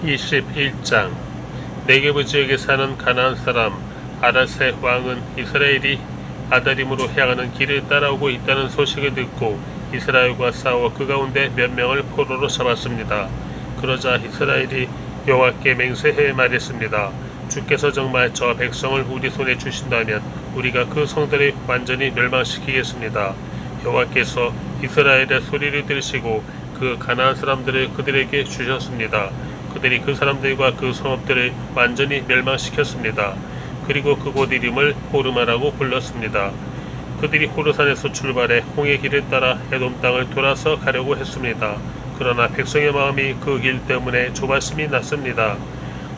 21장. 네게브 지역에 사는 가나안 사람 아닷의 왕은 이스라엘이 아다림으로 향하는 길을 따라오고 있다는 소식을 듣고 이스라엘과 싸워 그 가운데 몇 명을 포로로 잡았습니다. 그러자 이스라엘이 여호와께 맹세해 말했습니다. 주께서 정말 저 백성을 우리 손에 주신다면 우리가 그 성들을 완전히 멸망시키겠습니다. 여호와께서 이스라엘의 소리를 들으시고 그 가나안 사람들을 그들에게 주셨습니다. 그들이 그 사람들과 그 성읍들을 완전히 멸망시켰습니다. 그리고 그곳 이름을 호르마라고 불렀습니다. 그들이 호르산에서 출발해 홍해 길을 따라 에돔 땅을 돌아서 가려고 했습니다. 그러나 백성의 마음이 그 길 때문에 조바심이 났습니다.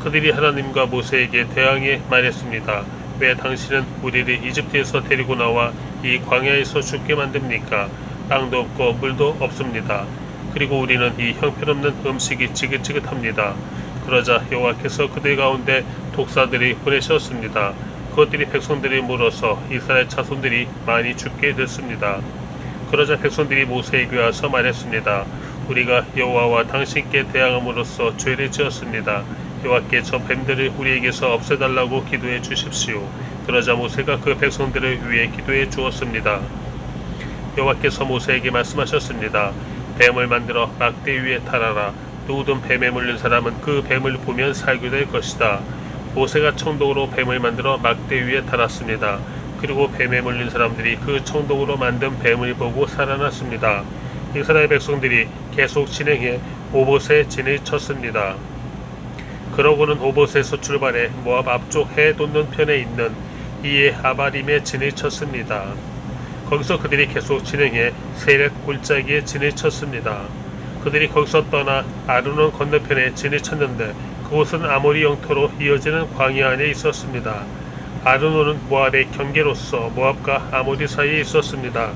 그들이 하나님과 모세에게 대항해 말했습니다. 왜 당신은 우리를 이집트에서 데리고 나와 이 광야에서 죽게 만듭니까? 땅도 없고 물도 없습니다. 그리고 우리는 이 형편없는 음식이 지긋지긋합니다. 그러자 여호와께서 그들 가운데 독사들이 보내셨습니다. 그것들이 백성들이 물어서 이스라엘 자손들이 많이 죽게 됐습니다. 그러자 백성들이 모세에게 와서 말했습니다. 우리가 여호와와 당신께 대항함으로써 죄를 지었습니다. 여호와께 저 뱀들을 우리에게서 없애달라고 기도해 주십시오. 그러자 모세가 그 백성들을 위해 기도해 주었습니다. 여호와께서 모세에게 말씀하셨습니다. 뱀을 만들어 막대 위에 달아라. 누구든 뱀에 물린 사람은 그 뱀을 보면 살게 될 것이다. 모세가 청동으로 뱀을 만들어 막대 위에 달았습니다. 그리고 뱀에 물린 사람들이 그 청동으로 만든 뱀을 보고 살아났습니다. 이스라엘 백성들이 계속 진행해 오봇에 진을 쳤습니다. 그러고는 오봇에서 출발해 모압 앞쪽 해 돋는 편에 있는 이에 아바림에 진을 쳤습니다. 거기서 그들이 계속 진행해 세렛 골짜기에 진을 쳤습니다. 그들이 거기서 떠나 아르논 건너편에 진을 쳤는데 그곳은 아모리 영토로 이어지는 광야 안에 있었습니다. 아르논은 모압의 경계로서 모압과 아모리 사이에 있었습니다.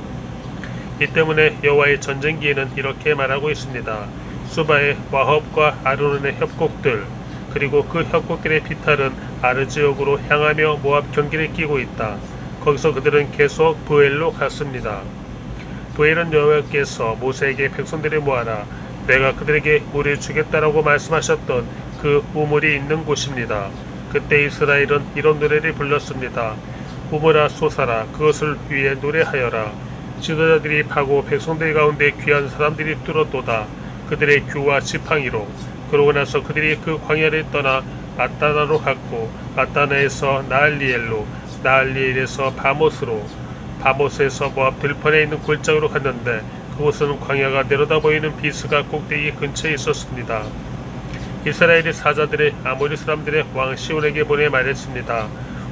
이 때문에 여호와의 전쟁기에는 이렇게 말하고 있습니다. 수바의 와헙과 아르논의 협곡들 그리고 그 협곡들의 비탈은 아르 지역으로 향하며 모압 경계를 끼고 있다. 거기서 그들은 계속 브엘로 갔습니다. 브엘은 여호와께서 모세에게 백성들을 모아라. 내가 그들에게 물을 주겠다라고 말씀하셨던 그 우물이 있는 곳입니다. 그때 이스라엘은 이런 노래를 불렀습니다. 우물아 솟아라. 그것을 위해 노래하여라. 지도자들이 파고 백성들 가운데 귀한 사람들이 뚫었도다. 그들의 규와 지팡이로. 그러고 나서 그들이 그 광야를 떠나 아따나로 갔고 아따나에서 나알리엘로 나알리엘에서 바못으로 바못에서 모압 들판에 있는 골짜기로 갔는데 그곳은 광야가 내려다 보이는 비스가 꼭대기 근처에 있었습니다. 이스라엘의 사자들의 아모리 사람들의 왕 시온에게 보내 말했습니다.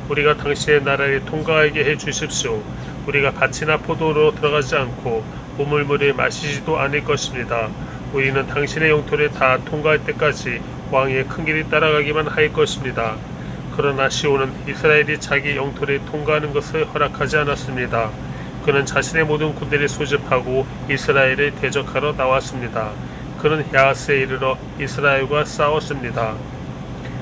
우리가 당신의 나라를 통과하게 해 주십시오. 우리가 밭이나 포도로 들어가지 않고 우물물을 마시지도 않을 것입니다. 우리는 당신의 영토를 다 통과할 때까지 왕의 큰 길을 따라가기만 할 것입니다. 그러나 시온은 이스라엘이 자기 영토를 통과하는 것을 허락하지 않았습니다. 그는 자신의 모든 군대를 소집하고 이스라엘을 대적하러 나왔습니다. 그는 야하스에 이르러 이스라엘과 싸웠습니다.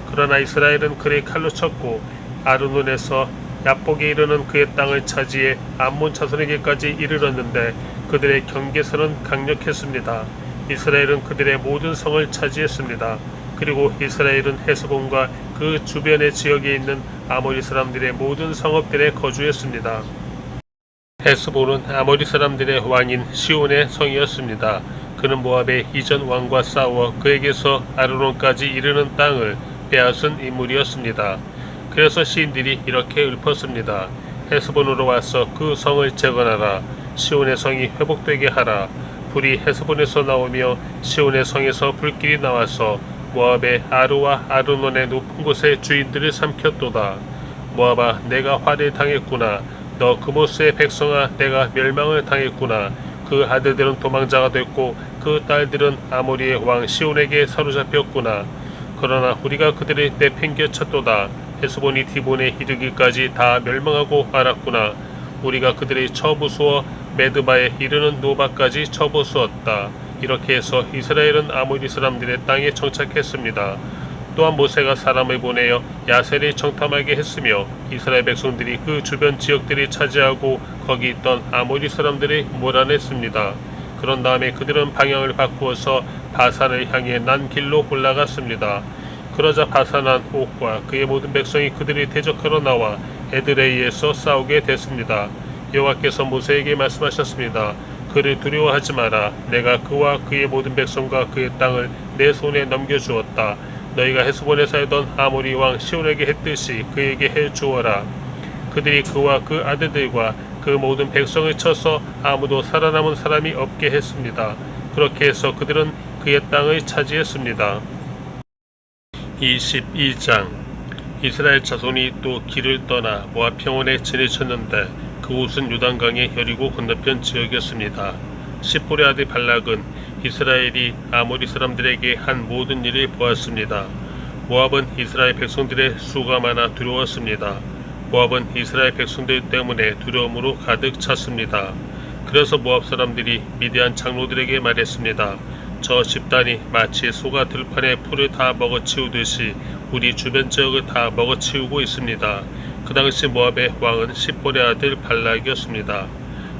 그러나 이스라엘은 그를 칼로 쳤고 아르논에서 야복에 이르는 그의 땅을 차지해 암몬 자손에게까지 이르렀는데 그들의 경계선은 강력했습니다. 이스라엘은 그들의 모든 성을 차지했습니다. 그리고 이스라엘은 헤스본과 그 주변의 지역에 있는 아모리 사람들의 모든 성읍들에 거주했습니다. 헤스본은 아모리 사람들의 왕인 시온의 성이었습니다. 그는 모압의 이전 왕과 싸워 그에게서 아르논까지 이르는 땅을 빼앗은 인물이었습니다. 그래서 시인들이 이렇게 읊었습니다. 헤스본으로 와서 그 성을 재건하라. 시온의 성이 회복되게 하라. 불이 헤스본에서 나오며 시온의 성에서 불길이 나와서 모압의 아르와 아르논의 높은 곳의 주인들을 삼켰도다. 모압아 내가 화를 당했구나. 너 그모스의 백성아 내가 멸망을 당했구나. 그 아들들은 도망자가 됐고 그 딸들은 아모리의 왕 시온에게 사로잡혔구나. 그러나 우리가 그들을 내팽개쳤도다. 헤스본이 디본에 이르기까지 다 멸망하고 말았구나. 우리가 그들의 처부수어 메드바에 이르는 노바까지 처부수었다. 이렇게 해서 이스라엘은 아모리 사람들의 땅에 정착했습니다. 또한 모세가 사람을 보내어 야셀을 정탐하게 했으며 이스라엘 백성들이 그 주변 지역들을 차지하고 거기 있던 아모리 사람들을 몰아냈습니다. 그런 다음에 그들은 방향을 바꾸어서 바산을 향해 난 길로 올라갔습니다. 그러자 바산한 옥과 그의 모든 백성이 그들이 대적하러 나와 에드레이에서 싸우게 됐습니다. 여호와께서 모세에게 말씀하셨습니다. 그를 두려워하지 마라. 내가 그와 그의 모든 백성과 그의 땅을 내 손에 넘겨주었다. 너희가 헤스본에 살던 아모리 왕 시온에게 했듯이 그에게 해주어라. 그들이 그와 그 아들들과 그 모든 백성을 쳐서 아무도 살아남은 사람이 없게 했습니다. 그렇게 해서 그들은 그의 땅을 차지했습니다. 22장 이스라엘 자손이 또 길을 떠나 모압 평원에 지내셨는데 그곳은 요단강의 여리고 건너편 지역이었습니다. 십볼의 아들 발락은 이스라엘이 아모리 사람들에게 한 모든 일을 보았습니다. 모압은 이스라엘 백성들의 수가 많아 두려웠습니다. 모압은 이스라엘 백성들 때문에 두려움으로 가득 찼습니다. 그래서 모압 사람들이 미디안 장로들에게 말했습니다. 저 집단이 마치 소가 들판에 풀을 다 먹어치우듯이 우리 주변 지역을 다 먹어치우고 있습니다. 그 당시 모압의 왕은 십볼의 아들 발락이었습니다.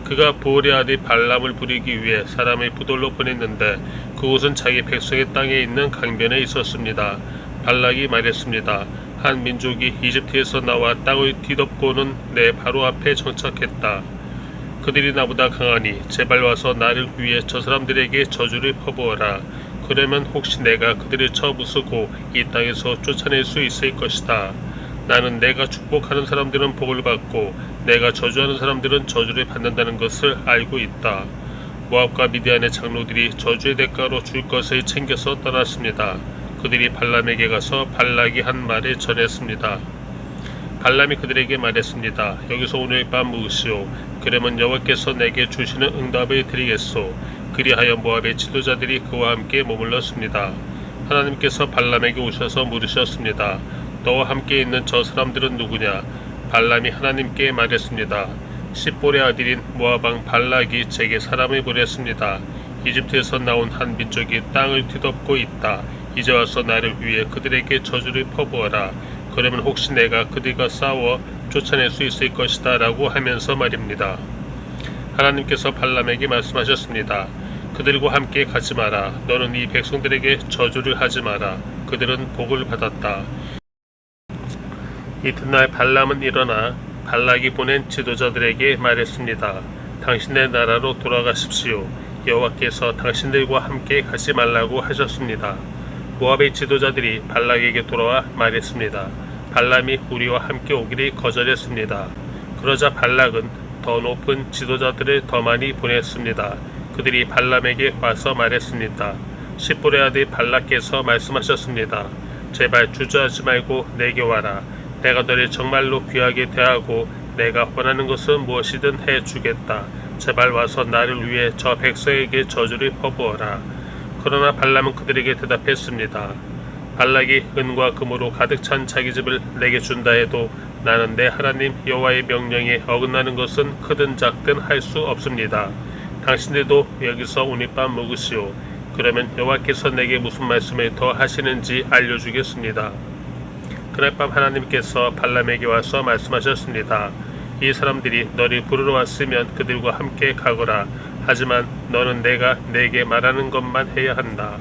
그가 보올의 아들 발람을 부리기 위해 사람을 부돌로 보냈는데 그곳은 자기 백성의 땅에 있는 강변에 있었습니다. 발락이 말했습니다. 한 민족이 이집트에서 나와 땅을 뒤덮고는 내 바로 앞에 정착했다. 그들이 나보다 강하니 제발 와서 나를 위해 저 사람들에게 저주를 퍼부어라. 그러면 혹시 내가 그들을 쳐 부수고 이 땅에서 쫓아낼 수 있을 것이다. 나는 내가 축복하는 사람들은 복을 받고 내가 저주하는 사람들은 저주를 받는다는 것을 알고 있다. 모압과 미디안의 장로들이 저주의 대가로 줄 것을 챙겨서 떠났습니다. 그들이 발람에게 가서 발락이 한 말을 전했습니다. 발람이 그들에게 말했습니다. 여기서 오늘 밤 묵으시오. 그러면 여호와께서 내게 주시는 응답을 드리겠소. 그리하여 모압의 지도자들이 그와 함께 머물렀습니다. 하나님께서 발람에게 오셔서 물으셨습니다. 너와 함께 있는 저 사람들은 누구냐? 발람이 하나님께 말했습니다. 십볼의 아들인 모압 왕 발락이 제게 사람을 보냈습니다. 이집트에서 나온 한 민족이 땅을 뒤덮고 있다. 이제 와서 나를 위해 그들에게 저주를 퍼부어라. 그러면 혹시 내가 그들과 싸워 쫓아낼 수 있을 것이다 라고 하면서 말입니다. 하나님께서 발람에게 말씀하셨습니다. 그들과 함께 가지 마라. 너는 이 백성들에게 저주를 하지 마라. 그들은 복을 받았다. 이튿날 발람은 일어나 발락이 보낸 지도자들에게 말했습니다. 당신의 나라로 돌아가십시오. 여호와께서 당신들과 함께 가지 말라고 하셨습니다. 모압의 지도자들이 발락에게 돌아와 말했습니다. 발람이 우리와 함께 오기를 거절했습니다. 그러자 발락은 더 높은 지도자들을 더 많이 보냈습니다. 그들이 발람에게 와서 말했습니다. 십볼의 아들 발락께서 말씀하셨습니다. 제발 주저하지 말고 내게 와라. 내가 너를 정말로 귀하게 대하고 내가 원하는 것은 무엇이든 해주겠다. 제발 와서 나를 위해 저 백성에게 저주를 퍼부어라. 그러나 발람은 그들에게 대답했습니다. 발락이 은과 금으로 가득 찬 자기 집을 내게 준다 해도 나는 내 하나님 여호와의 명령에 어긋나는 것은 크든 작든 할 수 없습니다. 당신들도 여기서 오늘 밤 묵으시오. 그러면 여호와께서 내게 무슨 말씀을 더 하시는지 알려주겠습니다. 그날 밤 하나님께서 발람에게 와서 말씀하셨습니다. 이 사람들이 너를 부르러 왔으면 그들과 함께 가거라. 하지만 너는 내가 내게 말하는 것만 해야 한다.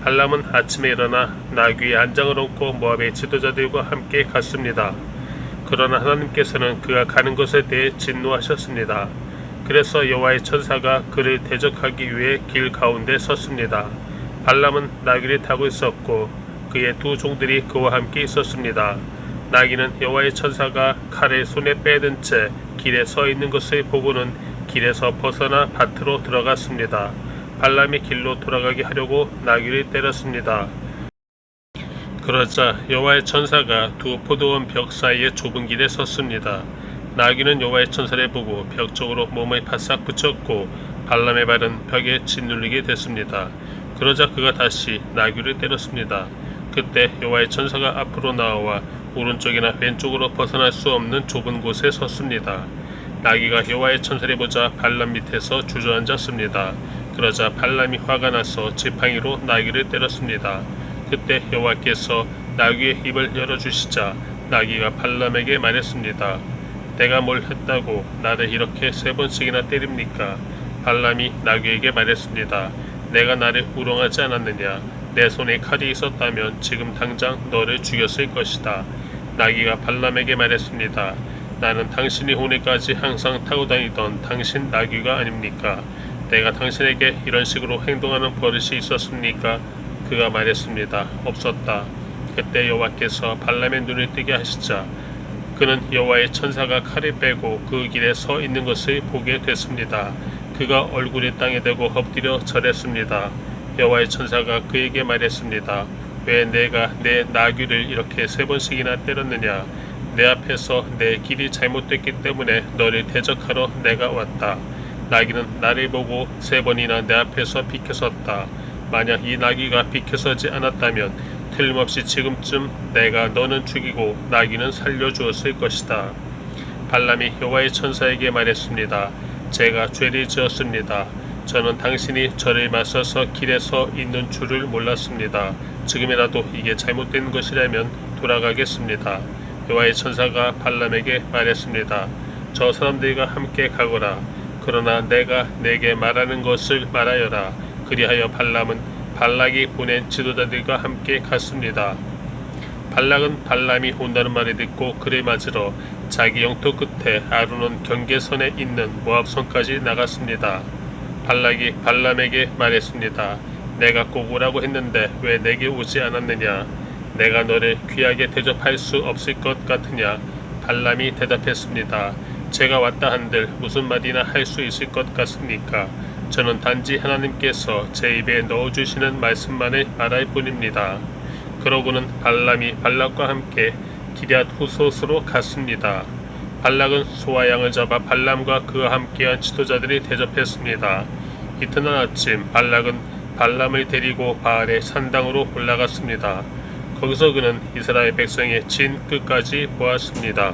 발람은 아침에 일어나 나귀의 안장을 얹고 모압의 지도자들과 함께 갔습니다. 그러나 하나님께서는 그가 가는 것에 대해 진노하셨습니다. 그래서 여호와의 천사가 그를 대적하기 위해 길 가운데 섰습니다. 발람은 나귀를 타고 있었고 그의 두 종들이 그와 함께 있었습니다. 나귀는 여호와의 천사가 칼을 손에 빼든 채 길에 서 있는 것을 보고는 길에서 벗어나 밭으로 들어갔습니다. 발람이 길로 돌아가게 하려고 나귀를 때렸습니다. 그러자 여호와의 천사가 두 포도원 벽 사이의 좁은 길에 섰습니다. 나귀는 여호와의 천사를 보고 벽 쪽으로 몸을 바싹 붙였고 발람의 발은 벽에 짓눌리게 됐습니다. 그러자 그가 다시 나귀를 때렸습니다. 그때 여호와의 천사가 앞으로 나와 오른쪽이나 왼쪽으로 벗어날 수 없는 좁은 곳에 섰습니다. 나귀가 여호와의 천사를 보자 발람 밑에서 주저앉았습니다. 그러자 발람이 화가 나서 지팡이로 나귀를 때렸습니다. 그때 여호와께서 나귀의 입을 열어주시자 나귀가 발람에게 말했습니다. 내가 뭘 했다고 나를 이렇게 3번씩이나 때립니까? 발람이 나귀에게 말했습니다. 내가 나를 우롱하지 않았느냐? 내 손에 칼이 있었다면 지금 당장 너를 죽였을 것이다. 나귀가 발람에게 말했습니다. 나는 당신이 오늘까지 항상 타고 다니던 당신 나귀가 아닙니까? 내가 당신에게 이런 식으로 행동하는 버릇이 있었습니까? 그가 말했습니다. 없었다. 그때 여호와께서 발람의 눈을 뜨게 하시자 그는 여호와의 천사가 칼을 빼고 그 길에 서 있는 것을 보게 됐습니다. 그가 얼굴을 땅에 대고 엎드려 절했습니다. 여호와의 천사가 그에게 말했습니다. 왜 내가 내 나귀를 이렇게 3번씩이나 때렸느냐? 내 앞에서 내 길이 잘못됐기 때문에 너를 대적하러 내가 왔다. 나귀는 나를 보고 3번이나 내 앞에서 비켜섰다. 만약 이 나귀가 비켜서지 않았다면 틀림없이 지금쯤 내가 너는 죽이고 나귀는 살려주었을 것이다. 발람이 여호와의 천사에게 말했습니다. 제가 죄를 지었습니다. 저는 당신이 저를 맞서서 길에 서 있는 줄을 몰랐습니다. 지금이라도 이게 잘못된 것이라면 돌아가겠습니다. 여호와의 천사가 발람에게 말했습니다. 저 사람들과 함께 가거라. 그러나 내가 내게 말하는 것을 말하여라. 그리하여 발람은 발락이 보낸 지도자들과 함께 갔습니다. 발락은 발람이 온다는 말을 듣고 그를 맞으러 자기 영토 끝에 아르논 경계선에 있는 모압성까지 나갔습니다. 발락이 발람에게 말했습니다. 내가 꼭 오라고 했는데 왜 내게 오지 않았느냐? 내가 너를 귀하게 대접할 수 없을 것 같으냐? 발람이 대답했습니다. 제가 왔다 한들 무슨 말이나 할 수 있을 것 같습니까? 저는 단지 하나님께서 제 입에 넣어주시는 말씀만을 말할 뿐입니다. 그러고는 발람이 발락과 함께 기럇 후솥으로 갔습니다. 발락은 소와 양을 잡아 발람과 그와 함께한 지도자들이 대접했습니다. 이튿날 아침 발락은 발람을 데리고 바알의 산당으로 올라갔습니다. 거기서 그는 이스라엘 백성의 진 끝까지 보았습니다.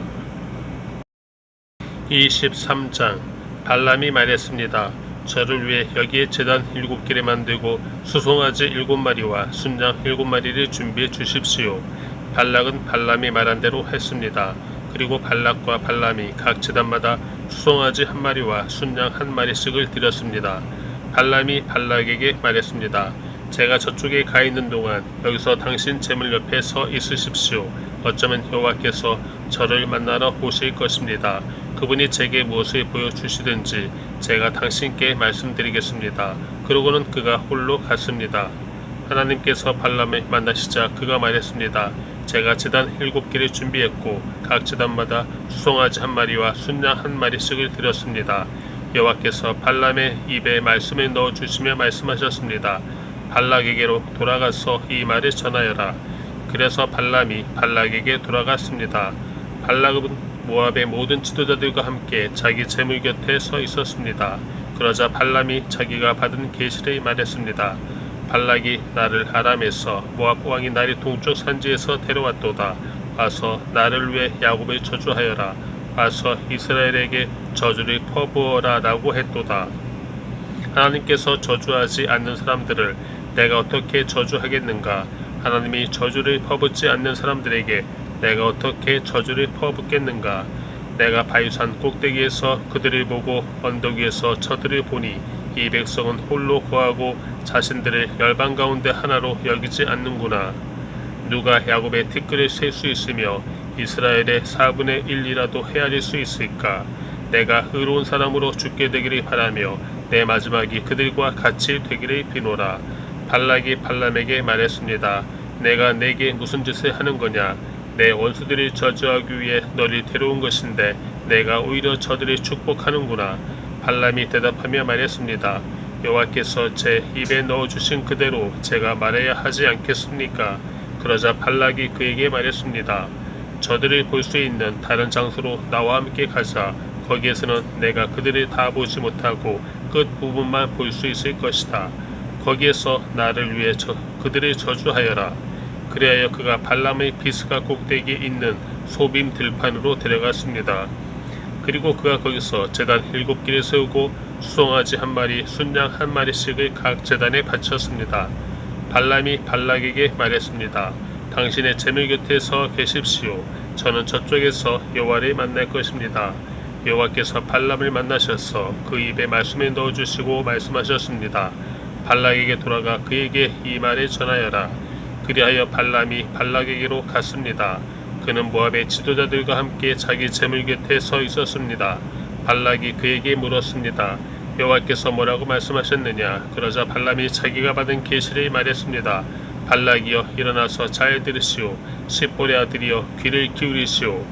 23장 발람이 말했습니다. 저를 위해 여기에 제단 7개를 만들고 수송아지 7마리와 순양 7마리를 준비해 주십시오. 발락은 발람이 말한 대로 했습니다. 그리고 발락과 발람이 각 제단마다 수송아지 1마리와 순양 1마리씩을 드렸습니다. 발람이 발락에게 말했습니다. 제가 저쪽에 가 있는 동안 여기서 당신 제물 옆에 서 있으십시오. 어쩌면 여호와께서 저를 만나러 오실 것입니다. 그분이 제게 무엇을 보여주시든지 제가 당신께 말씀드리겠습니다. 그러고는 그가 홀로 갔습니다. 하나님께서 발람을 만나시자 그가 말했습니다. 제가 제단 7개를 준비했고 각 제단마다 수송아지 1마리와 순양 1마리씩을 드렸습니다. 여호와께서 발람의 입에 말씀을 넣어주시며 말씀하셨습니다. 발락에게로 돌아가서 이 말을 전하여라. 그래서 발람이 발락에게 돌아갔습니다. 발락은 모압의 모든 지도자들과 함께 자기 제물 곁에 서 있었습니다. 그러자 발람이 자기가 받은 계시를 말했습니다. 발락이 나를 아람에서 모압 왕이 나를 동쪽 산지에서 데려왔도다. 와서 나를 위해 야곱을 저주하여라. 와서 이스라엘에게 저주를 퍼부어라 라고 했도다. 하나님께서 저주하지 않는 사람들을 내가 어떻게 저주하겠는가? 하나님이 저주를 퍼붓지 않는 사람들에게 내가 어떻게 저주를 퍼붓겠는가? 내가 바위산 꼭대기에서 그들을 보고 언덕 위에서 저들을 보니 이 백성은 홀로 거하고 자신들을 열방 가운데 하나로 여기지 않는구나. 누가 야곱의 티끌을 셀 수 있으며 이스라엘의 4분의 1이라도 헤아릴 수 있을까? 내가 의로운 사람으로 죽게 되기를 바라며 내 마지막이 그들과 같이 되기를 비노라. 발락이 발람에게 말했습니다. 내가 내게 무슨 짓을 하는 거냐? 내 원수들을 저주하기 위해 너를 데려온 것인데 내가 오히려 저들을 축복하는구나. 발람이 대답하며 말했습니다. 여호와께서 제 입에 넣어주신 그대로 제가 말해야 하지 않겠습니까? 그러자 발락이 그에게 말했습니다. 저들을 볼 수 있는 다른 장소로 나와 함께 가자. 거기에서는 내가 그들을 다 보지 못하고 끝부분만 볼 수 있을 것이다. 거기에서 나를 위해 그들을 저주하여라. 그리하여 그가 발람의 비스가 꼭대기에 있는 소빔 들판으로 데려갔습니다. 그리고 그가 거기서 제단 7개를 세우고 수송아지 1마리, 순양 1마리씩을 각 제단에 바쳤습니다. 발람이 발락에게 말했습니다. 당신의 제물 곁에 서 계십시오. 저는 저쪽에서 여호와를 만날 것입니다. 여호와께서 발람을 만나셔서 그 입에 말씀을 넣어주시고 말씀하셨습니다. 발락에게 돌아가 그에게 이 말을 전하여라. 그리하여 발람이 발락에게로 갔습니다. 그는 모압의 지도자들과 함께 자기 제물 곁에 서 있었습니다. 발락이 그에게 물었습니다. 여호와께서 뭐라고 말씀하셨느냐? 그러자 발람이 자기가 받은 계시를 말했습니다. 발락이여 일어나서 잘 들으시오. 십볼의 아들이여 귀를 기울이시오.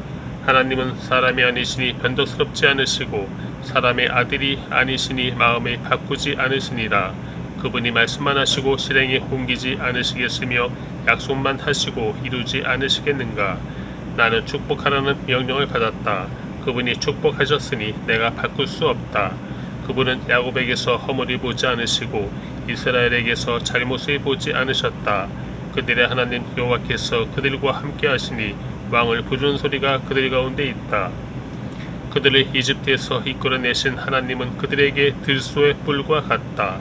하나님은 사람이 아니시니 변덕스럽지 않으시고 사람의 아들이 아니시니 마음을 바꾸지 않으시니라. 그분이 말씀만 하시고 실행에 옮기지 않으시겠으며 약속만 하시고 이루지 않으시겠는가? 나는 축복하라는 명령을 받았다. 그분이 축복하셨으니 내가 바꿀 수 없다. 그분은 야곱에게서 허물을 보지 않으시고 이스라엘에게서 잘못을 보지 않으셨다. 그들의 하나님 여호와께서 그들과 함께 하시니 왕을 부르는 소리가 그들 가운데 있다. 그들을 이집트에서 이끌어내신 하나님은 그들에게 들소의 뿔과 같다.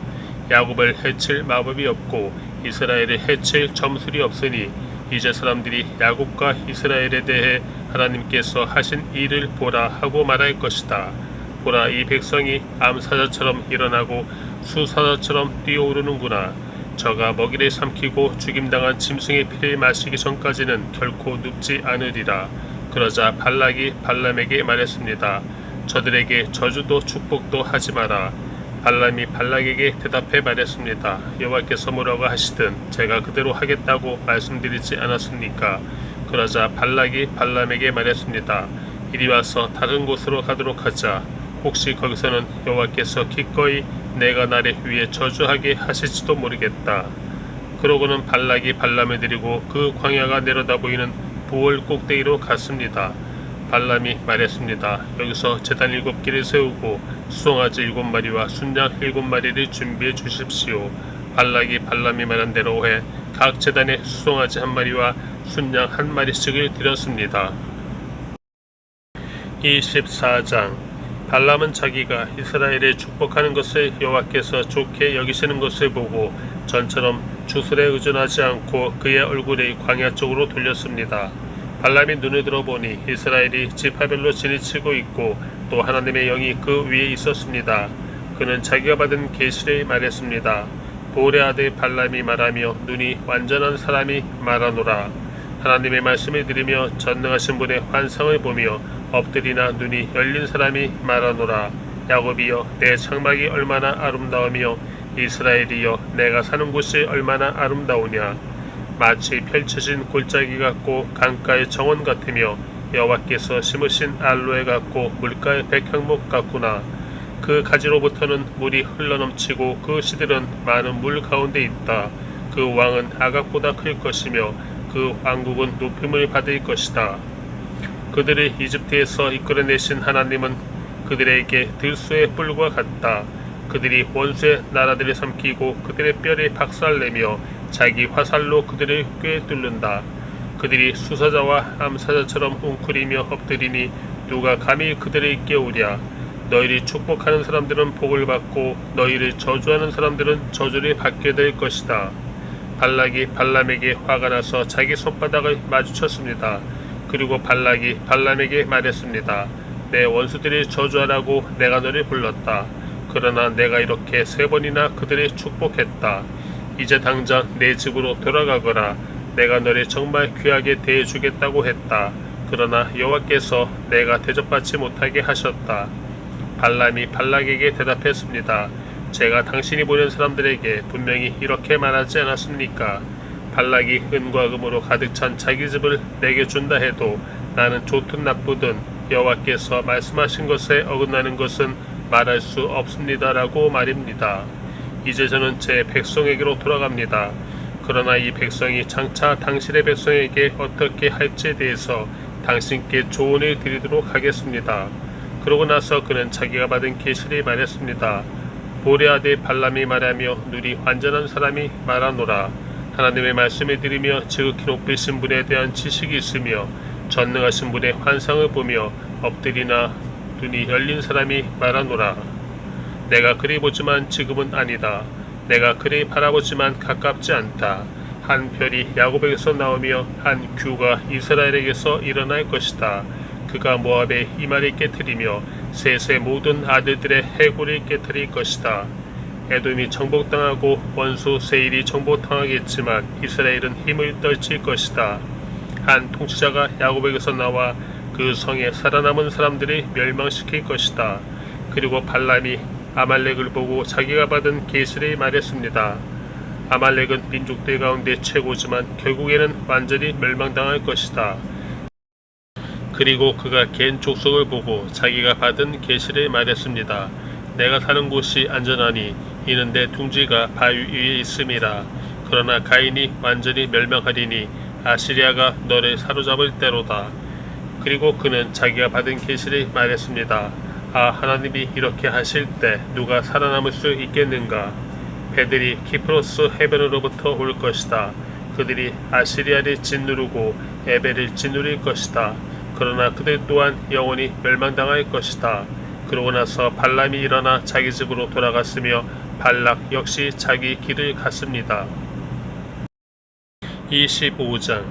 야곱을 해칠 마법이 없고 이스라엘을 해칠 점술이 없으니 이제 사람들이 야곱과 이스라엘에 대해 하나님께서 하신 일을 보라 하고 말할 것이다. 보라, 이 백성이 암사자처럼 일어나고 수사자처럼 뛰어오르는구나. 저가 먹이를 삼키고 죽임당한 짐승의 피를 마시기 전까지는 결코 눕지 않으리라. 그러자 발락이 발람에게 말했습니다. 저들에게 저주도 축복도 하지 마라. 발람이 발락에게 대답해 말했습니다. 여호와께서 뭐라고 하시든 제가 그대로 하겠다고 말씀드리지 않았습니까? 그러자 발락이 발람에게 말했습니다. 이리 와서 다른 곳으로 가도록 하자. 혹시 거기서는 여호와께서 기꺼이 내가 나를 위해 저주하게 하실지도 모르겠다. 그러고는 발락이 발람을 데리고 그 광야가 내려다 보이는 부월 꼭대기로 갔습니다. 발람이 말했습니다. 여기서 제단 7개를 세우고 수송아지 7마리와 순양 7마리를 준비해 주십시오. 발락이 발람이 말한 대로 해 각 제단에 수송아지 1마리와 순양 1마리씩을 드렸습니다. 24장 발람은 자기가 이스라엘을 축복하는 것을 여호와께서 좋게 여기시는 것을 보고 전처럼 주술에 의존하지 않고 그의 얼굴을 광야 쪽으로 돌렸습니다. 발람이 눈을 들어보니 이스라엘이 지파별로 지니치고 있고 또 하나님의 영이 그 위에 있었습니다. 그는 자기가 받은 계시를 말했습니다. 보울의 아들 발람이 말하며 눈이 완전한 사람이 말하노라. 하나님의 말씀을 들으며 전능하신 분의 환상을 보며 엎드리나 눈이 열린 사람이 말하노라. 야곱이여 내 장막이 얼마나 아름다우며 이스라엘이여 내가 사는 곳이 얼마나 아름다우냐. 마치 펼쳐진 골짜기 같고 강가의 정원 같으며 여호와께서 심으신 알로에 같고 물가의 백향목 같구나. 그 가지로부터는 물이 흘러넘치고 그 씨들은 많은 물 가운데 있다. 그 왕은 아각보다 클 것이며 그 왕국은 높임을 받을 것이다. 그들을 이집트에서 이끌어내신 하나님은 그들에게 들소의 뿔과 같다. 그들이 원수의 나라들을 삼키고 그들의 뼈를 박살내며 자기 화살로 그들을 꿰뚫는다. 그들이 수사자와 암사자처럼 웅크리며 엎드리니 누가 감히 그들을 깨우랴. 너희를 축복하는 사람들은 복을 받고 너희를 저주하는 사람들은 저주를 받게 될 것이다. 발락이 발람에게 화가 나서 자기 손바닥을 마주쳤습니다. 그리고 발락이 발람에게 말했습니다. 내 원수들을 저주하라고 내가 너를 불렀다. 그러나 내가 이렇게 3번이나 그들을 축복했다. 이제 당장 내 집으로 돌아가거라. 내가 너를 정말 귀하게 대해주겠다고 했다. 그러나 여호와께서 내가 대접받지 못하게 하셨다. 발람이 발락에게 대답했습니다. 제가 당신이 보낸 사람들에게 분명히 이렇게 말하지 않았습니까? 발락이 은과 금으로 가득 찬 자기 집을 내게 준다 해도 나는 좋든 나쁘든 여호와께서 말씀하신 것에 어긋나는 것은 말할 수 없습니다라고 말입니다. 이제 저는 제 백성에게로 돌아갑니다. 그러나 이 백성이 장차 당신의 백성에게 어떻게 할지에 대해서 당신께 조언을 드리도록 하겠습니다. 그러고 나서 그는 자기가 받은 계시를 말했습니다. 보울의 아들 발람이 말하며 눈이 완전한 사람이 말하노라. 하나님의 말씀을 들으며 지극히 높으신 분에 대한 지식이 있으며 전능하신 분의 환상을 보며 엎드리나 눈이 열린 사람이 말하노라. 내가 그리 보지만 지금은 아니다. 내가 그리 바라보지만 가깝지 않다. 한 별이 야곱에게서 나오며 한 규가 이스라엘에게서 일어날 것이다. 그가 모압의 이마를 깨뜨리며 셋의 모든 아들들의 해골을 깨뜨릴 것이다. 에돔이 정복당하고 원수 세일이 정복당하겠지만 이스라엘은 힘을 떨칠 것이다. 한 통치자가 야곱에게서 나와 그 성에 살아남은 사람들을 멸망시킬 것이다. 그리고 발람이 아말렉을 보고 자기가 받은 계시를 말했습니다. 아말렉은 민족들 가운데 최고지만 결국에는 완전히 멸망당할 것이다. 그리고 그가 갠 족속을 보고 자기가 받은 계시를 말했습니다. 내가 사는 곳이 안전하니 이는 내 둥지가 바위 위에 있음이라. 그러나 가인이 완전히 멸망하리니 아시리아가 너를 사로잡을 때로다. 그리고 그는 자기가 받은 계시를 말했습니다. 아, 하나님이 이렇게 하실 때 누가 살아남을 수 있겠는가? 배들이 키프로스 해변으로부터 올 것이다. 그들이 아시리아를 짓누르고 에벨을 짓누릴 것이다. 그러나 그들 또한 영원히 멸망당할 것이다. 그러고 나서 발람이 일어나 자기 집으로 돌아갔으며 발락 역시 자기 길을 갔습니다. 25장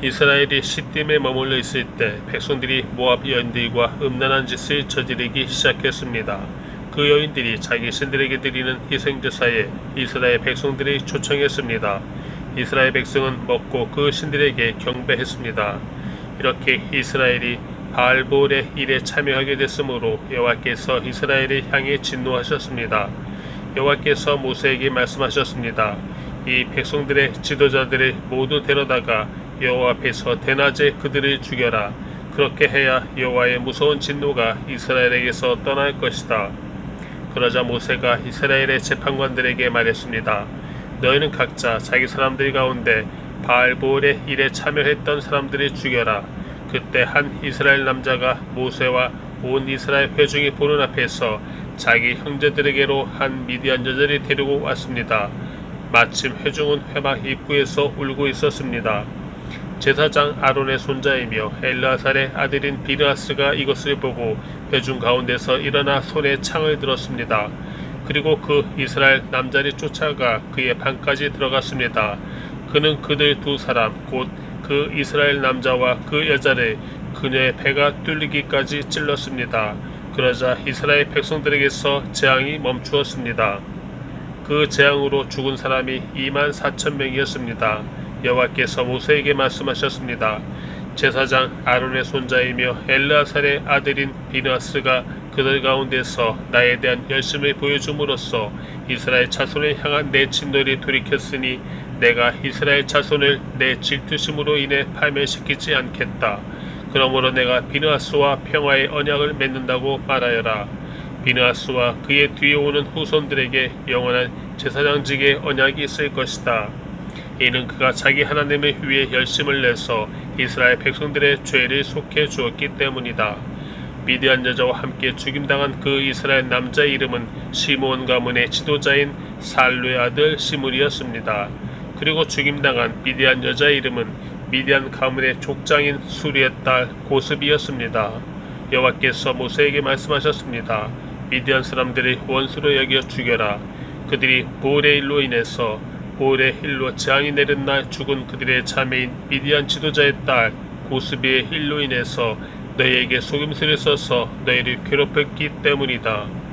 이스라엘이 시딤에 머물러 있을 때 백성들이 모압 여인들과 음란한 짓을 저지르기 시작했습니다. 그 여인들이 자기 신들에게 드리는 희생제사에 이스라엘 백성들이 초청했습니다. 이스라엘 백성은 먹고 그 신들에게 경배했습니다. 이렇게 이스라엘이 바알볼의 일에 참여하게 됐으므로 여호와께서 이스라엘을 향해 진노하셨습니다. 여호와께서 모세에게 말씀하셨습니다. 이 백성들의 지도자들을 모두 데려다가 여호와 앞에서 대낮에 그들을 죽여라. 그렇게 해야 여호와의 무서운 진노가 이스라엘에게서 떠날 것이다. 그러자 모세가 이스라엘의 재판관들에게 말했습니다. 너희는 각자 자기 사람들 가운데 바알볼의 일에 참여했던 사람들을 죽여라. 그때 한 이스라엘 남자가 모세와 온 이스라엘 회중이 보는 앞에서 자기 형제들에게로 한 미디안 여자를 데리고 왔습니다. 마침 회중은 회막 입구에서 울고 있었습니다. 제사장 아론의 손자이며 엘르아살의 아들인 비느하스가 이것을 보고 회중 가운데서 일어나 손에 창을 들었습니다. 그리고 그 이스라엘 남자를 쫓아가 그의 방까지 들어갔습니다. 그는 그들 두 사람 곧 그 이스라엘 남자와 그 여자를 그녀의 배가 뚫리기까지 찔렀습니다. 그러자 이스라엘 백성들에게서 재앙이 멈추었습니다. 그 재앙으로 죽은 사람이 24,000명이었습니다. 여호와께서 모세에게 말씀하셨습니다. 제사장 아론의 손자이며 엘르아살의 아들인 비느하스가 그들 가운데서 나에 대한 열심을 보여줌으로써 이스라엘 자손을 향한 내 진노를 돌이켰으니 내가 이스라엘 자손을 내 질투심으로 인해 파멸시키지 않겠다. 그러므로 내가 비느하스와 평화의 언약을 맺는다고 말하여라. 비느하스와 그의 뒤에 오는 후손들에게 영원한 제사장직의 언약이 있을 것이다. 이는 그가 자기 하나님을 위해 열심을 내서 이스라엘 백성들의 죄를 속해 주었기 때문이다. 미디안 여자와 함께 죽임당한 그 이스라엘 남자의 이름은 시므온 가문의 지도자인 살루의 아들 시므리였습니다. 그리고 죽임당한 미디안 여자의 이름은 미디안 가문의 족장인 수리의 딸 고스비였습니다. 여호와께서 모세에게 말씀하셨습니다. 미디안 사람들을 원수로 여겨 죽여라. 그들이 보올의 일로 인해서 보올의 일로 재앙이 내린 날 죽은 그들의 자매인 미디안 지도자의 딸 고스비의 일로 인해서 너희에게 속임수를 써서 너희를 괴롭혔기 때문이다.